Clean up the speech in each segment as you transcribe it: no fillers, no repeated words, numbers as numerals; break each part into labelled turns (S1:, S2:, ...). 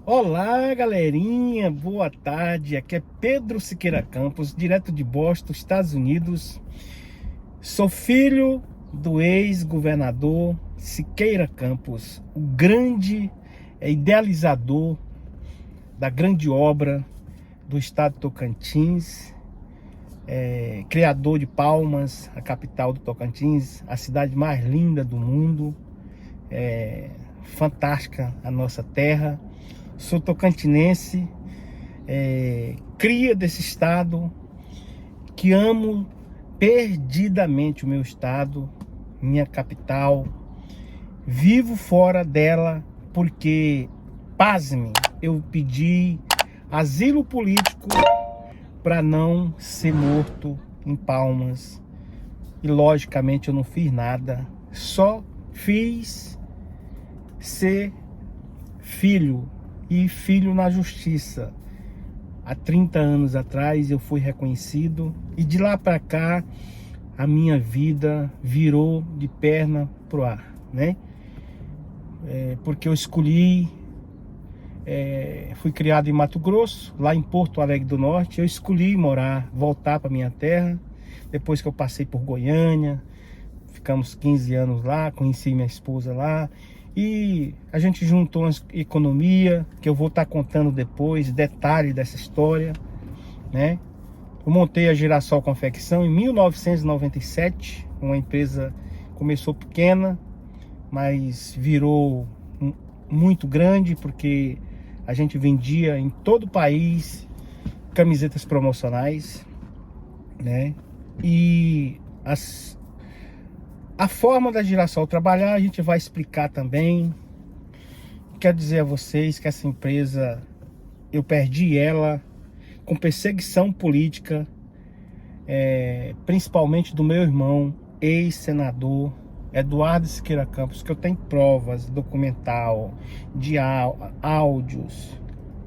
S1: Olá, galerinha, boa tarde. Aqui é Pedro Siqueira Campos, direto de Boston, Estados Unidos. Sou filho do ex-governador Siqueira Campos, o grande idealizador da grande obra do estado de Tocantins, criador de Palmas, a capital do Tocantins, a cidade mais linda do mundo. Fantástica a nossa terra. Sou tocantinense, cria desse estado, que amo perdidamente o meu estado, minha capital. Vivo fora dela porque, pasme, eu pedi asilo político para não ser morto em Palmas. E logicamente eu não fiz nada, só fiz ser filho, e filho na justiça. Há 30 anos atrás eu fui reconhecido, e de lá para cá a minha vida virou de perna pro ar, né? Porque eu escolhi, fui criado em Mato Grosso, lá em Porto Alegre do Norte. Eu escolhi voltar para minha terra, depois que eu passei por Goiânia. Ficamos 15 anos lá, conheci minha esposa lá. E a gente juntou uma economia, que eu vou estar contando depois, detalhe dessa história, né? Eu montei a Girassol Confecção em 1997, uma empresa começou pequena, mas virou muito grande, porque a gente vendia em todo o país camisetas promocionais, né? E a forma da Girassol trabalhar a gente vai explicar também. Quero dizer a vocês que essa empresa, eu perdi ela com perseguição política, principalmente do meu irmão, ex-senador Eduardo Siqueira Campos, que eu tenho provas, documental, de áudios.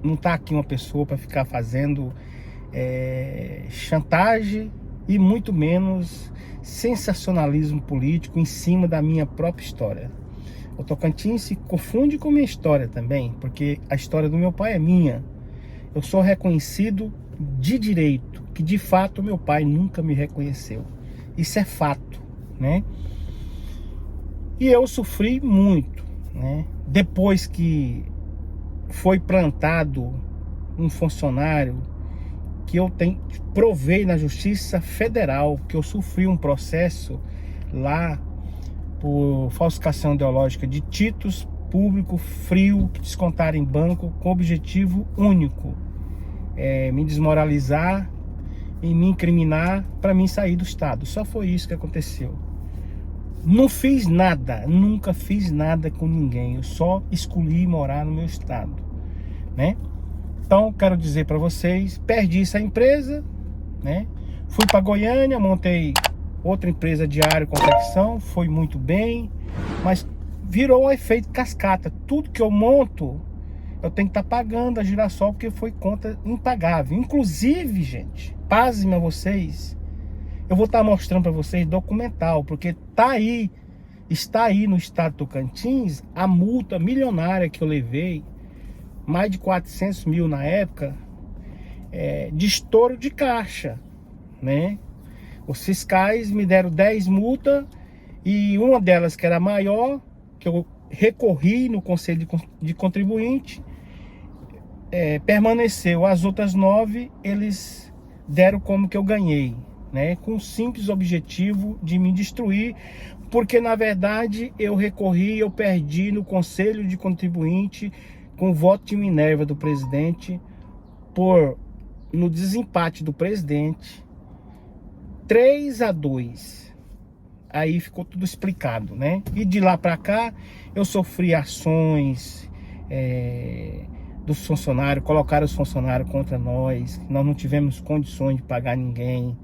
S1: Não está aqui uma pessoa para ficar fazendo chantagem e muito menos sensacionalismo político em cima da minha própria história. O Tocantins se confunde com minha história também, porque a história do meu pai é minha. Eu sou reconhecido de direito, que de fato meu pai nunca me reconheceu. Isso é fato, né? E eu sofri muito, né? Depois que foi plantado um funcionário, que eu provei na Justiça Federal que eu sofri um processo lá por falsificação ideológica de títulos público frio que descontaram em banco, com objetivo único: me desmoralizar e me incriminar para mim sair do estado. Só foi isso que aconteceu. Não fiz nada, nunca fiz nada com ninguém. Eu só escolhi morar no meu estado, né? Então, quero dizer para vocês, perdi essa empresa, né? Fui para Goiânia, montei outra empresa de aeroconfecção, foi muito bem, mas virou um efeito cascata. Tudo que eu monto, eu tenho que estar pagando a Girassol, porque foi conta impagável. Inclusive, gente, pasmem a vocês, eu vou estar mostrando para vocês documental, porque está aí no estado de Tocantins a multa milionária que eu levei, mais de 400 mil na época, de estouro de caixa, né? Os fiscais me deram 10 multas, e uma delas, que era maior, que eu recorri no Conselho de Contribuinte, permaneceu. As outras 9, eles deram como que eu ganhei, né? Com o simples objetivo de me destruir, porque na verdade eu recorri, eu perdi no Conselho de Contribuinte, com o voto de Minerva do presidente, no desempate do presidente, 3-2. Aí ficou tudo explicado, né? E de lá para cá eu sofri ações dos funcionários, colocaram os funcionários contra nós não tivemos condições de pagar ninguém.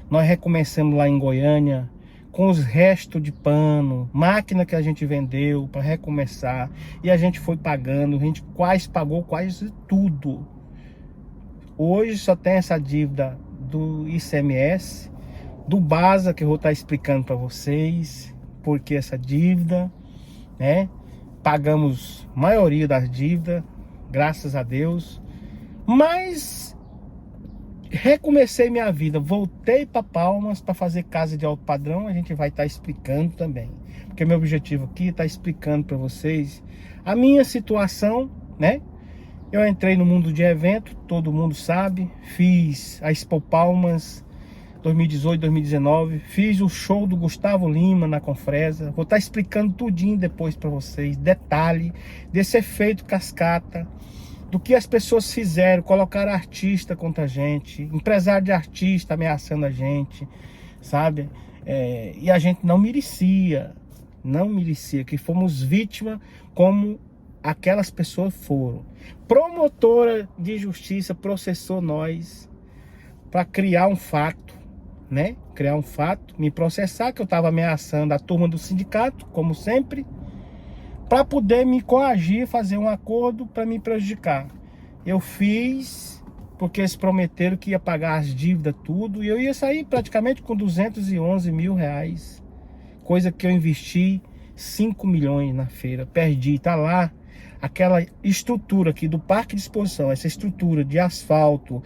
S1: Nós recomeçamos lá em Goiânia com os restos de pano, máquina que a gente vendeu para recomeçar, e a gente foi pagando, a gente pagou quase tudo. Hoje só tem essa dívida do ICMS, do BASA, que eu vou estar explicando para vocês porque essa dívida, né? Pagamos a maioria das dívidas, graças a Deus. Mas recomecei minha vida, voltei para Palmas para fazer casa de alto padrão. A gente vai estar explicando também, porque meu objetivo aqui é estar explicando para vocês a minha situação, né? Eu entrei no mundo de evento, todo mundo sabe. Fiz a Expo Palmas 2018, 2019. Fiz o show do Gustavo Lima na Confresa. Vou estar explicando tudinho depois para vocês, detalhe desse efeito cascata, do que as pessoas fizeram, colocaram artista contra a gente, empresário de artista ameaçando a gente, sabe? E a gente não merecia, que fomos vítimas como aquelas pessoas foram. Promotora de justiça processou nós para criar um fato, né? Criar um fato, me processar, que eu estava ameaçando a turma do sindicato, como sempre, para poder me coagir, fazer um acordo para me prejudicar. Eu fiz, porque eles prometeram que ia pagar as dívidas, tudo, e eu ia sair praticamente com 211 mil reais, coisa que eu investi 5 milhões na feira, perdi, tá lá. Aquela estrutura aqui do parque de exposição, essa estrutura de asfalto,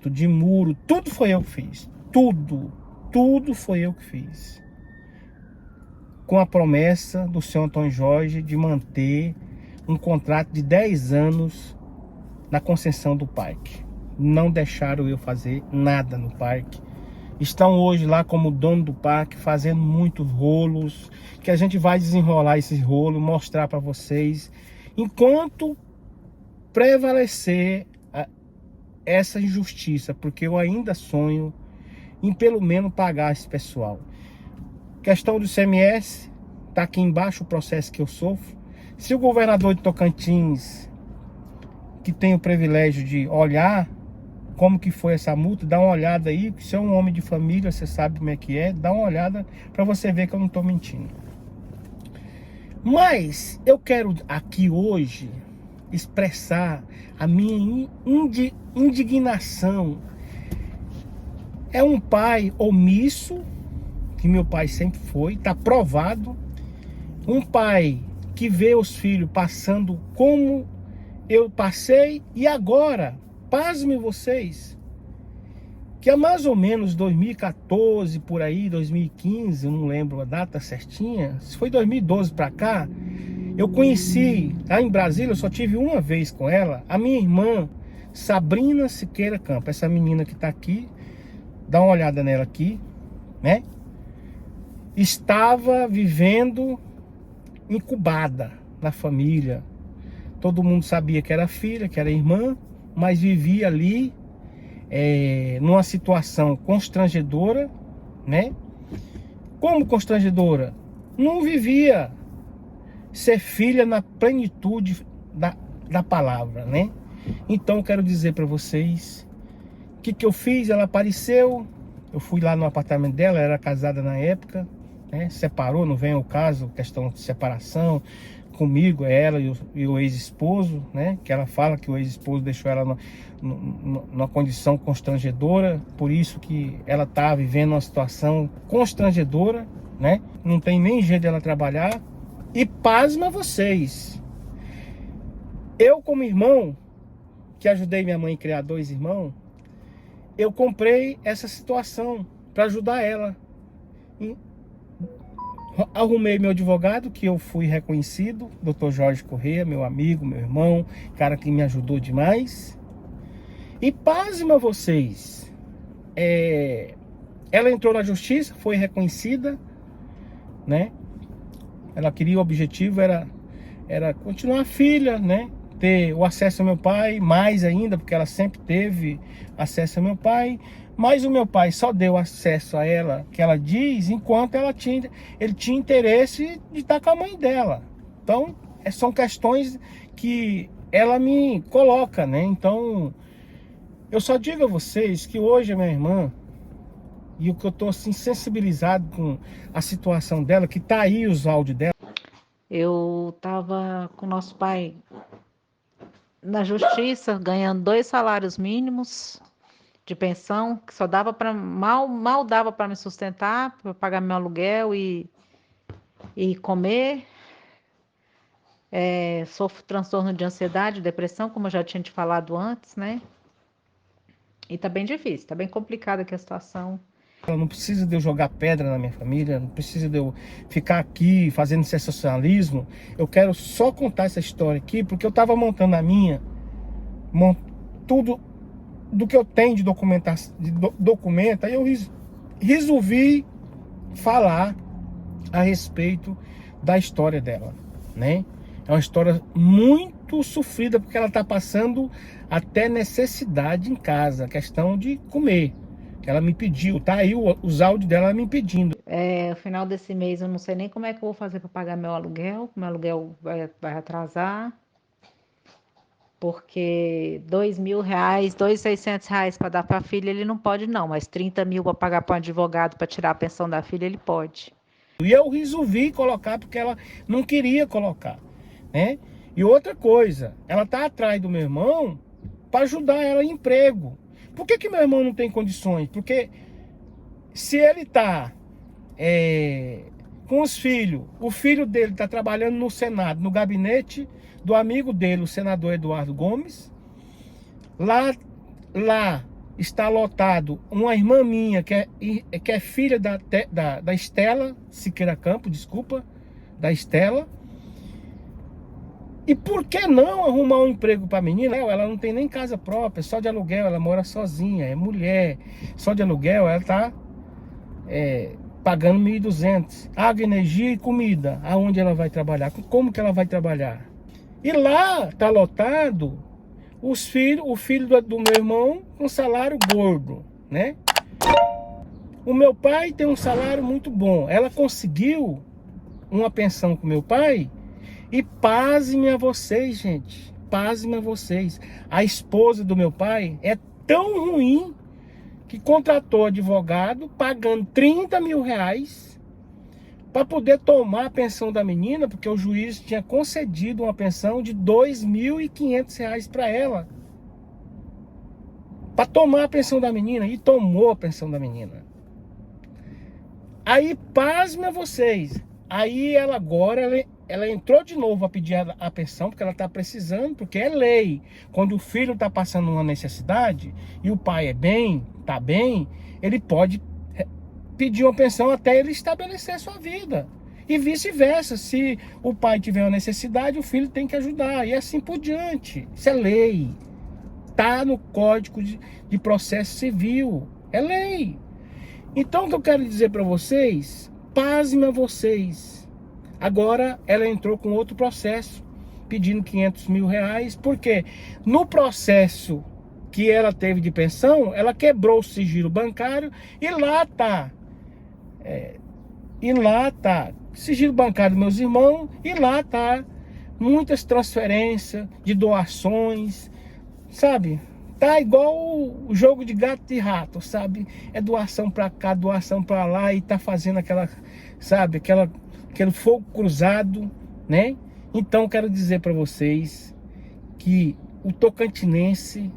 S1: de muro, tudo foi eu que fiz. Tudo foi eu que fiz. Com a promessa do senhor Antônio Jorge de manter um contrato de 10 anos na concessão do parque. Não deixaram eu fazer nada no parque. Estão hoje lá como dono do parque, fazendo muitos rolos, que a gente vai desenrolar esses rolos, mostrar para vocês, enquanto prevalecer essa injustiça, porque eu ainda sonho em pelo menos pagar esse pessoal. Questão do CMS, tá aqui embaixo o processo que eu sofro. Se o governador de Tocantins, que tem o privilégio de olhar como que foi essa multa, dá uma olhada aí, se é um homem de família, você sabe como é que é, dá uma olhada para você ver que eu não tô mentindo. Mas eu quero aqui hoje expressar a minha indignação. É um pai omisso, que meu pai sempre foi, tá provado. Um pai que vê os filhos passando como eu passei, e agora, pasmem vocês, que é mais ou menos 2014, por aí, 2015, eu não lembro a data certinha, se foi 2012 para cá, eu conheci, lá em Brasília, eu só tive uma vez com ela, a minha irmã, Sabrina Siqueira Campos, essa menina que tá aqui, dá uma olhada nela aqui, né? Estava vivendo incubada na família. Todo mundo sabia que era filha, que era irmã, mas vivia ali numa situação constrangedora, né? Como constrangedora? Não vivia ser filha na plenitude da palavra, né? Então eu quero dizer para vocês o que eu fiz. Ela apareceu, eu fui lá no apartamento dela, ela era casada na época, né? Separou, não vem ao caso, questão de separação. Comigo, ela e o ex-esposo, né? Que ela fala que o ex-esposo deixou ela numa condição constrangedora, por isso que ela tá vivendo uma situação constrangedora, né? Não tem nem jeito dela trabalhar. E pasma vocês, eu como irmão, que ajudei minha mãe a criar 2 irmãos, eu comprei essa situação para ajudar ela. Arrumei meu advogado, que eu fui reconhecido, Dr. Jorge Corrêa, meu amigo, meu irmão, cara que me ajudou demais. E pasma vocês, ela entrou na justiça, foi reconhecida, né? Ela queria, o objetivo era continuar filha, né? Ter o acesso ao meu pai, mais ainda, porque ela sempre teve acesso ao meu pai. Mas o meu pai só deu acesso a ela, que ela diz, enquanto ele tinha interesse de estar com a mãe dela. Então, são questões que ela me coloca, né? Então, eu só digo a vocês que hoje a minha irmã, e o que eu tô assim sensibilizado com a situação dela, que tá aí os áudios dela.
S2: Eu tava com nosso pai na justiça, ganhando 2 salários mínimos de pensão, que só dava para mal dava para me sustentar, para pagar meu aluguel e comer. Sofro transtorno de ansiedade, depressão, como eu já tinha te falado antes, né? E tá bem difícil, tá bem complicada aqui a situação.
S1: Não precisa de eu jogar pedra na minha família, não precisa de eu ficar aqui fazendo sensacionalismo. Eu quero só contar essa história aqui, porque eu tava montando a minha, tudo do que eu tenho de documentação, documento, aí eu resolvi falar a respeito da história dela, né? É uma história muito sofrida, porque ela tá passando até necessidade em casa, questão de comer. Ela me pediu, tá aí os áudios dela me pedindo.
S2: No final desse mês eu não sei nem como é que eu vou fazer para pagar meu aluguel vai atrasar, porque R$ 2.000, R$ 2.600 para dar para a filha ele não pode não, mas 30 mil para pagar para um advogado para tirar a pensão da filha ele pode.
S1: E eu resolvi colocar porque ela não queria colocar, né? E outra coisa, ela tá atrás do meu irmão para ajudar ela em emprego. Por que meu irmão não tem condições? Porque se ele tá com os filhos, o filho dele tá trabalhando no Senado, no gabinete do amigo dele, o senador Eduardo Gomes. Lá está lotado uma irmã minha que é filha da Estela Siqueira Campos, desculpa, da Estela. E por que não arrumar um emprego para a menina? Ela não tem nem casa própria, só de aluguel, ela mora sozinha, é mulher, só de aluguel ela tá pagando 1.200. Água, energia e comida. Aonde ela vai trabalhar? Como que ela vai trabalhar? E lá tá lotado o filho do meu irmão com salário gordo, né? O meu pai tem um salário muito bom. Ela conseguiu uma pensão com meu pai. E pasmem a vocês, gente. Pasmem a vocês. A esposa do meu pai é tão ruim que contratou advogado pagando R$ 30.000 para poder tomar a pensão da menina, porque o juiz tinha concedido uma pensão de R$ 2.500 para ela. Para tomar a pensão da menina. E tomou a pensão da menina. Aí, pasmem a vocês. Aí ela agora, ela entrou de novo a pedir a pensão, porque ela está precisando, porque é lei. Quando o filho está passando uma necessidade e o pai está bem, ele pode pedir uma pensão até ele estabelecer a sua vida. E vice-versa, se o pai tiver uma necessidade, o filho tem que ajudar. E assim por diante. Isso é lei. Está no Código de Processo Civil. É lei. Então o que eu quero dizer para vocês, pasmem a vocês. Agora ela entrou com outro processo, pedindo R$ 500.000, porque no processo que ela teve de pensão, ela quebrou o sigilo bancário e lá tá. Sigilo bancário dos meus irmãos, e lá tá muitas transferências de doações, sabe? Tá igual o jogo de gato e rato, sabe? É doação pra cá, doação pra lá, e tá fazendo aquela, sabe? Aquele fogo cruzado, né? Então quero dizer pra vocês que o tocantinense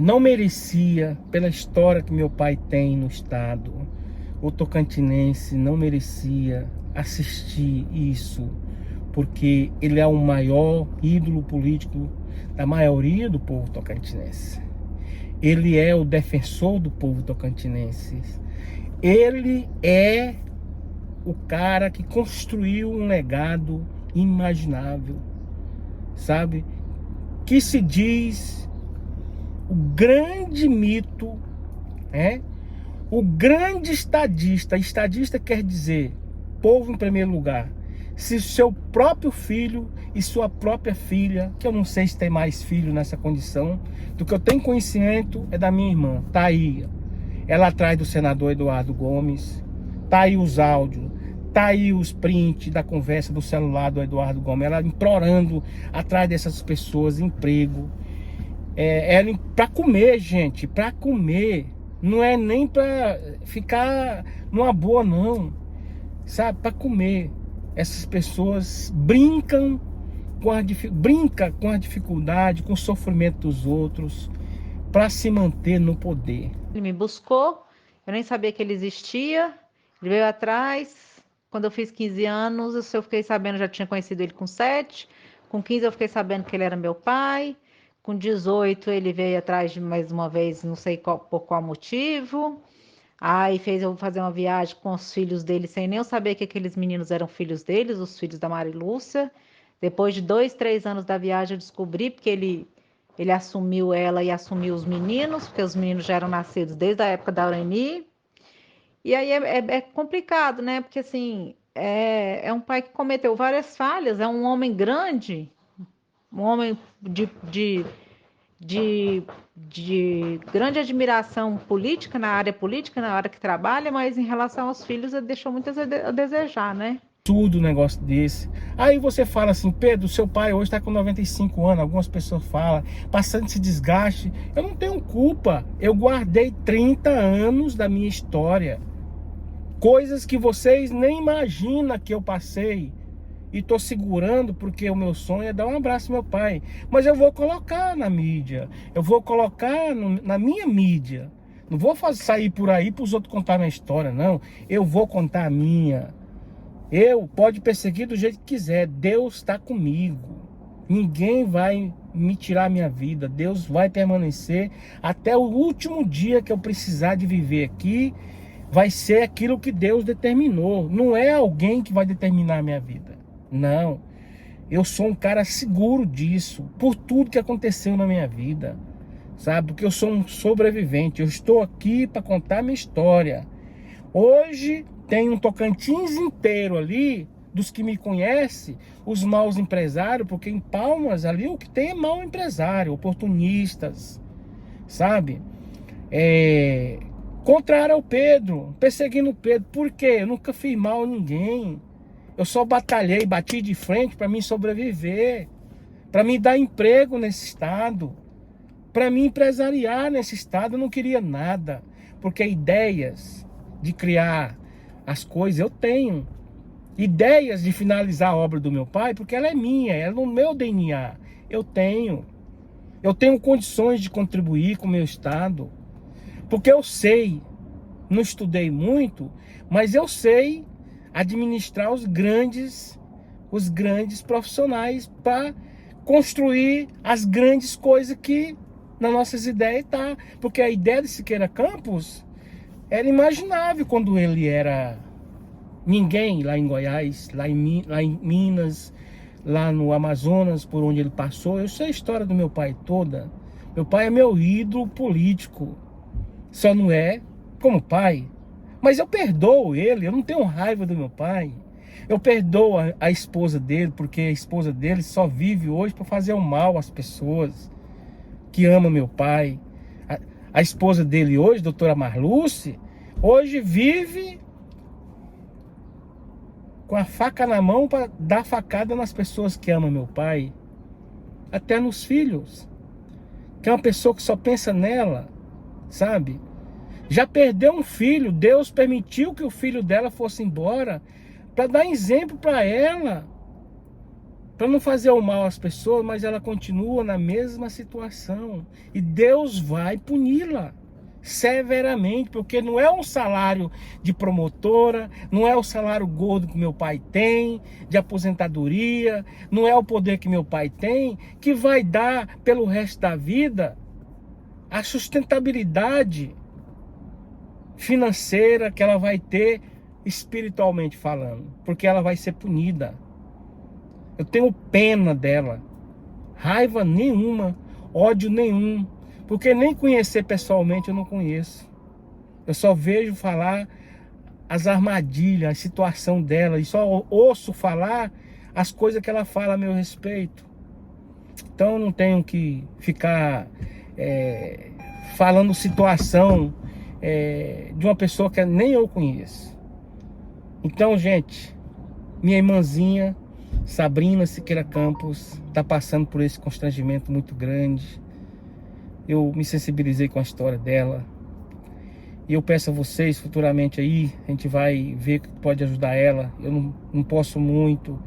S1: não merecia, pela história que meu pai tem no estado, o tocantinense não merecia assistir isso, porque ele é o maior ídolo político da maioria do povo tocantinense. Ele é o defensor do povo tocantinense. Ele é o cara que construiu um legado inimaginável, sabe? Que se diz o grande mito, o grande estadista. Estadista quer dizer povo em primeiro lugar. Se seu próprio filho e sua própria filha, que eu não sei se tem mais filho nessa condição, do que eu tenho conhecimento é da minha irmã, tá aí, ela atrás do senador Eduardo Gomes, tá aí os áudios, tá aí os prints da conversa do celular do Eduardo Gomes, ela implorando atrás dessas pessoas emprego, ela para comer, gente, para comer, não é nem para ficar numa boa não, sabe, para comer. Essas pessoas brincam com a dificuldade, com o sofrimento dos outros, para se manter no poder.
S2: Ele me buscou, eu nem sabia que ele existia, ele veio atrás, Quando eu fiz 15 anos, eu fiquei sabendo, já tinha conhecido ele com 7. Com 15 eu fiquei sabendo que ele era meu pai. Com 18 ele veio atrás de mais uma vez, não sei por qual motivo. Aí fez eu fazer uma viagem com os filhos dele, sem nem eu saber que aqueles meninos eram filhos deles, os filhos da Marilúcia. Depois de 2, 3 anos da viagem eu descobri, porque ele assumiu ela e assumiu os meninos, porque os meninos já eram nascidos desde a época da Aureni. E aí é complicado, né? Porque assim, é um pai que cometeu várias falhas, é um homem grande, um homem de, de grande admiração política, na área política, na área que trabalha, mas em relação aos filhos, ele deixou muito a desejar, né?
S1: Tudo um negócio desse. Aí você fala assim, Pedro, seu pai hoje está com 95 anos. Algumas pessoas falam, passando esse desgaste. Eu não tenho culpa. Eu guardei 30 anos da minha história. Coisas que vocês nem imaginam que eu passei. E tô segurando porque o meu sonho é dar um abraço ao meu pai. Mas eu vou colocar na mídia. Eu vou colocar na minha mídia. Não vou sair por aí para os outros contar minha história, não. Eu vou contar a minha. Pode perseguir do jeito que quiser. Deus está comigo. Ninguém vai me tirar a minha vida. Deus vai permanecer até o último dia que eu precisar de viver aqui. Vai ser aquilo que Deus determinou. Não é alguém que vai determinar a minha vida. Não. Eu sou um cara seguro disso. Por tudo que aconteceu na minha vida. Sabe? Porque eu sou um sobrevivente. Eu estou aqui para contar minha história. Hoje tem um Tocantins inteiro ali, dos que me conhecem, os maus empresários, porque em Palmas ali o que tem é mau empresário, oportunistas, sabe? Contrário ao Pedro, perseguindo o Pedro. Por quê? Eu nunca fiz mal a ninguém. Eu só batalhei, bati de frente para mim sobreviver, para me dar emprego nesse estado, para mim empresariar nesse estado. Eu não queria nada, porque ideias de criar as coisas eu tenho, ideias de finalizar a obra do meu pai, porque ela é minha, ela é no meu DNA. Eu tenho condições de contribuir com o meu estado, porque eu sei, não estudei muito, mas eu sei administrar os grandes profissionais para construir as grandes coisas que nas nossas ideias tá. Porque a ideia de Siqueira Campos era imaginável quando ele era ninguém lá em Goiás, lá em Minas, lá no Amazonas, por onde ele passou. Eu sei a história do meu pai toda. Meu pai é meu ídolo político. Só não é como pai. Mas eu perdoo ele, eu não tenho raiva do meu pai. Eu perdoo a esposa dele, porque a esposa dele só vive hoje para fazer o mal às pessoas que amam meu pai. A esposa dele hoje, doutora Marluce, hoje vive com a faca na mão para dar facada nas pessoas que amam meu pai. Até nos filhos. Que é uma pessoa que só pensa nela, sabe? Já perdeu um filho, Deus permitiu que o filho dela fosse embora para dar exemplo para ela, para não fazer o mal às pessoas, mas ela continua na mesma situação. E Deus vai puni-la severamente, porque não é um salário de promotora, não é o salário gordo que meu pai tem, de aposentadoria, não é o poder que meu pai tem, que vai dar pelo resto da vida a sustentabilidade financeira que ela vai ter espiritualmente falando, porque ela vai ser punida. Eu tenho pena dela, raiva nenhuma, ódio nenhum, porque nem conhecer pessoalmente eu não conheço. Eu só vejo falar as armadilhas, a situação dela, e só ouço falar as coisas que ela fala a meu respeito. Então eu não tenho que ficar falando situação de uma pessoa que nem eu conheço. Então, gente, minha irmãzinha Sabrina Siqueira Campos está passando por esse constrangimento muito grande. Eu me sensibilizei com a história dela. E eu peço a vocês, futuramente aí, a gente vai ver o que pode ajudar ela. Eu não posso muito,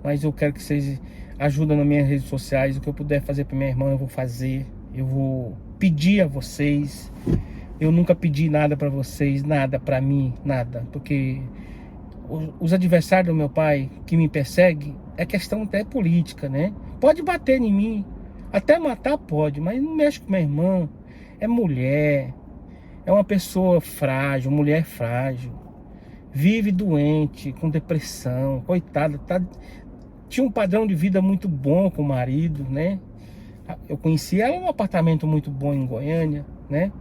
S1: mas eu quero que vocês ajudem nas minhas redes sociais. O que eu puder fazer para minha irmã, eu vou fazer. Eu vou pedir a vocês. Eu nunca pedi nada para vocês, nada para mim, nada. Porque os adversários do meu pai que me perseguem, é questão até política, né? Pode bater em mim, até matar pode, mas não mexe com minha irmã. É mulher, é uma pessoa frágil, mulher frágil, vive doente, com depressão, coitada, tinha um padrão de vida muito bom com o marido, né? Eu conheci ela num apartamento muito bom em Goiânia, né?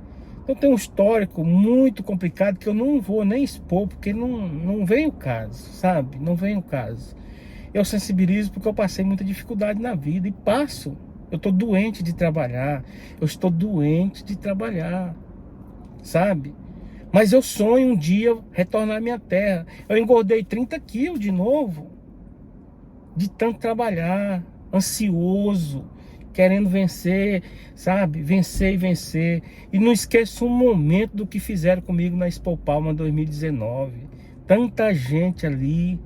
S1: Então tem um histórico muito complicado que eu não vou nem expor, porque não vem o caso, sabe? Não vem o caso. Eu sensibilizo porque eu passei muita dificuldade na vida e passo. Eu estou doente de trabalhar, eu estou doente de trabalhar, sabe? Mas eu sonho um dia retornar à minha terra. Eu engordei 30 quilos de novo, de tanto trabalhar, ansioso, querendo vencer, sabe? Vencer e vencer. E não esqueço um momento do que fizeram comigo na Expo Palma 2019. Tanta gente ali,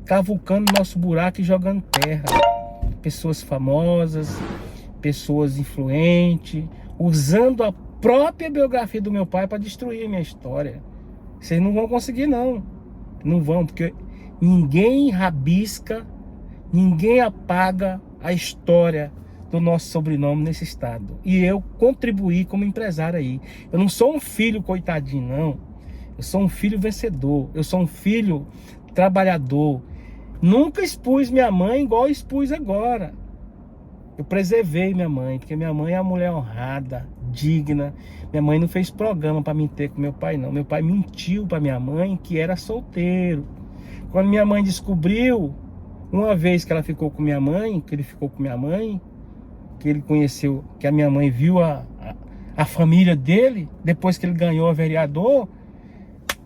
S1: cavucando nosso buraco e jogando terra. Pessoas famosas, pessoas influentes, usando a própria biografia do meu pai para destruir a minha história. Vocês não vão conseguir, não. Não vão, porque ninguém rabisca, ninguém apaga a história do nosso sobrenome nesse estado. E eu contribuí como empresário aí. Eu não sou um filho coitadinho, não. Eu sou um filho vencedor. Eu sou um filho trabalhador. Nunca expus minha mãe igual expus agora. Eu preservei minha mãe, porque minha mãe é uma mulher honrada, digna. Minha mãe não fez programa para me ter com meu pai, não. Meu pai mentiu para minha mãe que era solteiro. Quando minha mãe descobriu, uma vez que ela ficou com minha mãe, que ele ficou com minha mãe, que ele conheceu, que a minha mãe viu a família dele, depois que ele ganhou a vereador,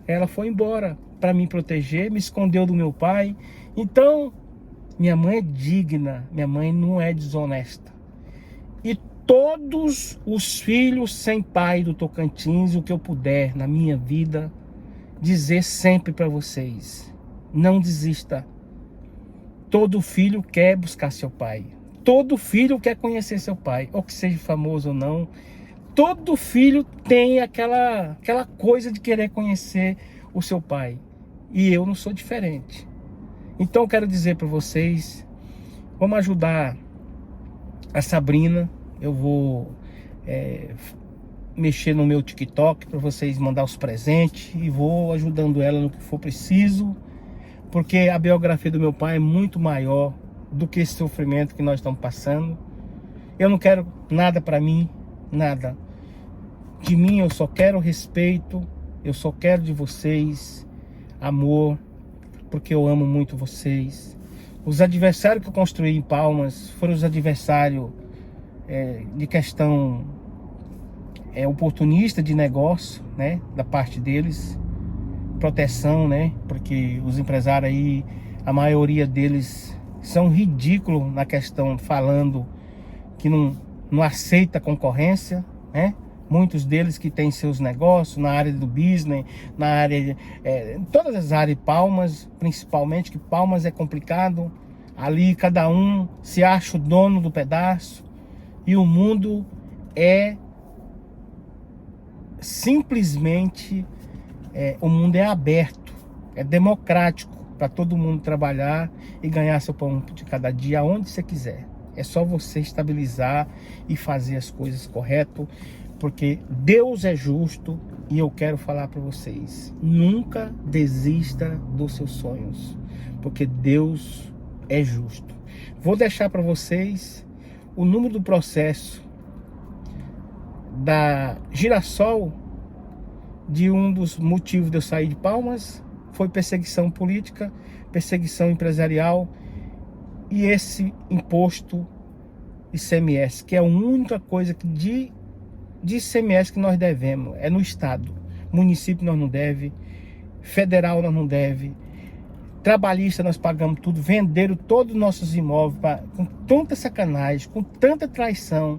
S1: ela foi embora para me proteger, me escondeu do meu pai. Então, minha mãe é digna, minha mãe não é desonesta. E todos os filhos sem pai do Tocantins, o que eu puder na minha vida, dizer sempre para vocês: não desista. Todo filho quer buscar seu pai. Todo filho quer conhecer seu pai, ou que seja famoso ou não. Todo filho tem aquela coisa de querer conhecer o seu pai. E eu não sou diferente. Então eu quero dizer para vocês, vamos ajudar a Sabrina. Eu vou mexer no meu TikTok para vocês mandar os presentes e vou ajudando ela no que for preciso, porque a biografia do meu pai é muito maior do que esse sofrimento que nós estamos passando. Eu não quero nada para mim, nada. De mim eu só quero respeito, eu só quero de vocês amor, porque eu amo muito vocês. Os adversários que eu construí em Palmas foram os adversários de questão oportunista de negócio, né, da parte deles, proteção, né, porque os empresários aí, a maioria deles são ridículos na questão, falando que não aceita concorrência, né? Muitos deles que têm seus negócios na área do business, na área, em todas as áreas, Palmas, principalmente, que Palmas é complicado. Ali cada um se acha o dono do pedaço e o mundo é simplesmente, o mundo é aberto, é democrático para todo mundo trabalhar e ganhar seu pão de cada dia aonde você quiser. É só você estabilizar e fazer as coisas corretas, porque Deus é justo. E eu quero falar para vocês: nunca desista dos seus sonhos, porque Deus é justo. Vou deixar para vocês o número do processo da Girassol. De um dos motivos de eu sair de Palmas foi perseguição política, perseguição empresarial e esse imposto ICMS, que é a única coisa que de ICMS que nós devemos, é no estado. Município nós não deve, federal nós não deve, trabalhista nós pagamos tudo, venderam todos os nossos imóveis com tanta sacanagem, com tanta traição.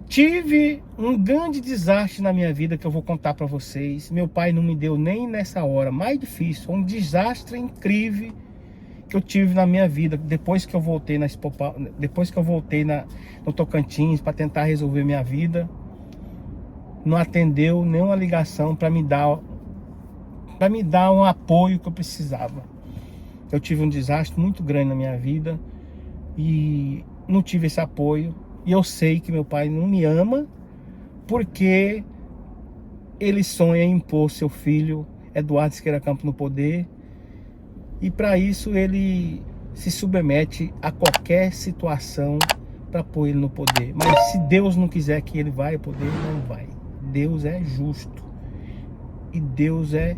S1: Tive um grande desastre na minha vida que eu vou contar para vocês. Meu pai não me deu nem nessa hora mais difícil, um desastre incrível que eu tive na minha vida depois que eu voltei no Tocantins para tentar resolver minha vida. Não atendeu nenhuma ligação para me dar para me dar um apoio que eu precisava. Eu tive um desastre muito grande na minha vida e não tive esse apoio. E eu sei que meu pai não me ama porque ele sonha em impor seu filho Eduardo Siqueira Campos no poder, e para isso ele se submete a qualquer situação para pôr ele no poder. Mas se Deus não quiser que ele vá ao poder, não vai. Deus é justo e Deus é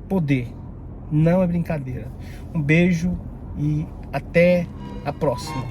S1: poder, não é brincadeira. Um beijo e até a próxima.